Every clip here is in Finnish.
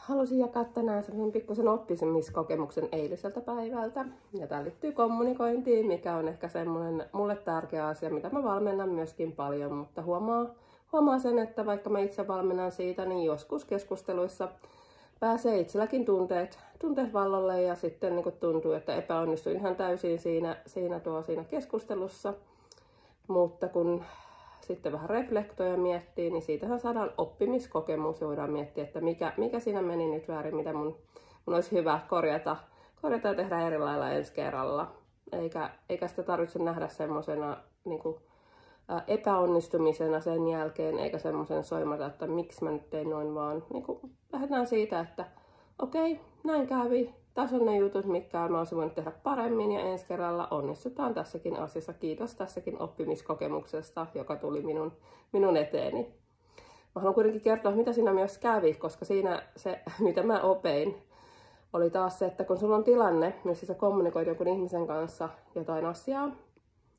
Halusin jakaa tänään sellaisen pikkusen oppimiskokemuksen eiliseltä päivältä. Ja tämä liittyy kommunikointiin, mikä on ehkä semmoinen mulle tärkeä asia, mitä mä valmennan myöskin paljon. Mutta huomaa sen, että vaikka mä itse valmennan siitä, niin joskus keskusteluissa pääsee itselläkin tunteet vallolle ja sitten niin tuntuu, että epäonnistuin ihan täysin siinä keskustelussa. Mutta kun sitten vähän reflektoi ja miettii, niin siitähän saadaan oppimiskokemus ja voidaan miettiä, että mikä siinä meni nyt väärin, mitä mun olisi hyvä korjata ja tehdä eri lailla ensi kerralla. Eikä sitä tarvitse nähdä semmoisena niin epäonnistumisena sen jälkeen, eikä semmoisen soimata, että miksi mä nyt tein noin, vaan niin lähdetään siitä, että okei, näin kävi. Tässä on ne jutut, mitkä mä olisin voinut tehdä paremmin ja ensi kerralla onnistutaan tässäkin asiassa. Kiitos tässäkin oppimiskokemuksesta, joka tuli minun eteeni. Mä haluan kuitenkin kertoa, mitä siinä myös kävi, koska siinä se, mitä mä opein, oli taas se, että kun sulla on tilanne, missä sä kommunikoit jonkun ihmisen kanssa jotain asiaa,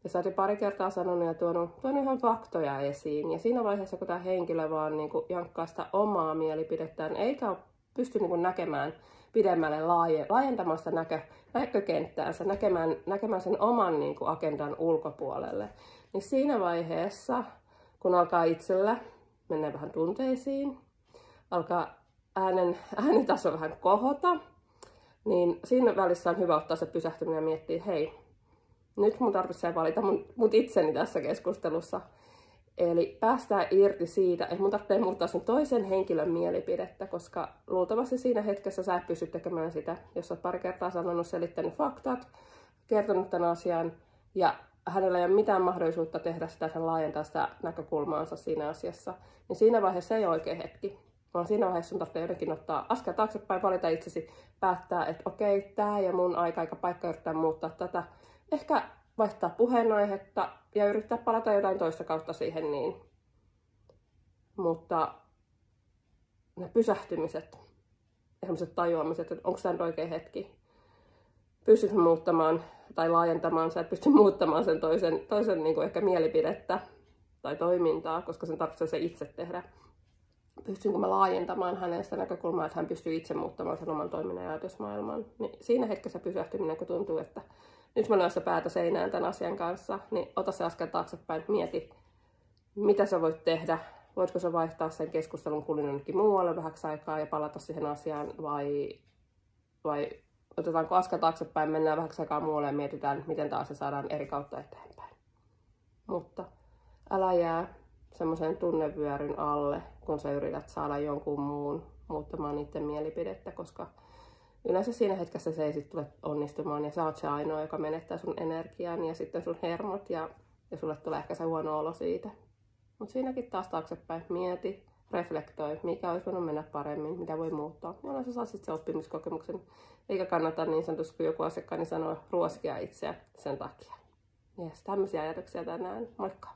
ja sä oot jo pari kertaa sanonut ja tuonut ihan faktoja esiin, ja siinä vaiheessa, kun tämä henkilö vaan niin jankkaa sitä omaa mielipidettään, eikä pysty niin näkemään pidemmälle laajentamaan sitä näkökenttäänsä, näkemään sen oman niin agendan ulkopuolelle. Niin siinä vaiheessa, kun alkaa itsellä mennä vähän tunteisiin, alkaa äänen taso vähän kohota, niin siinä välissä on hyvä ottaa se pysähtyminen ja miettiä, hei, nyt mun tarvitsee valita mut itseni tässä keskustelussa. Eli päästään irti siitä, että mun tarvitsee muuttaa sen toisen henkilön mielipidettä, koska luultavasti siinä hetkessä sä et pysty tekemään sitä, jos olet pari kertaa sanonut, selittänyt faktat, kertonut tämän asian, ja hänellä ei ole mitään mahdollisuutta tehdä sitä, että hän laajentaa sitä näkökulmaansa siinä asiassa, niin siinä vaiheessa ei ole oikea hetki, vaan siinä vaiheessa sun tarvitsee jotenkin ottaa askel taaksepäin, valita itsesi, päättää, että okei, tää ja mun aika paikka yrittää muuttaa tätä, ehkä vaihtaa puheenaihetta ja yrittää palata jotain toista kautta siihen niin. Mutta ne pysähtymiset ja sellaiset tajuamiset, että onko tämä oikea hetki, pystytkö muuttamaan tai laajentamaan, sä et pysty muuttamaan sen toisen niin kuin ehkä mielipidettä tai toimintaa, koska sen tarvitsee se itse tehdä. Pystynkö mä laajentamaan hänestä näkökulmaa, että hän pystyy itse muuttamaan sen oman toiminnan ja ajatusmaailman. Niin siinä hetkessä pysähtyminen, kun tuntuu, että nyt mä lyön sitä päätä seinään tämän asian kanssa, niin ota se askel taaksepäin, mieti, mitä sä voit tehdä. Voitko sä vaihtaa sen keskustelun kulun jonnekin muualle vähäksi aikaa ja palata siihen asiaan, vai otetaanko askel taaksepäin, mennään vähäksi aikaa muualle ja mietitään, miten taas se saadaan eri kautta eteenpäin. Mutta älä jää semmoisen tunnevyöryn alle, kun sä yrität saada jonkun muun muuttamaan niiden mielipidettä, koska yleensä siinä hetkessä se ei sitten tule onnistumaan ja sä oot se ainoa, joka menettää sun energian ja sitten sun hermot ja sulle tulee ehkä se huono olo siitä. Mutta siinäkin taas taaksepäin mieti, reflektoi, mikä olisi voinut mennä paremmin, mitä voi muuttaa, jolloin sä saat sitten se oppimiskokemuksen. Eikä kannata niin sanotusti, kun joku asiakkaani sanoo, ruoskia itseä sen takia. Jes, tämmöisiä ajatuksia tänään. Moikka!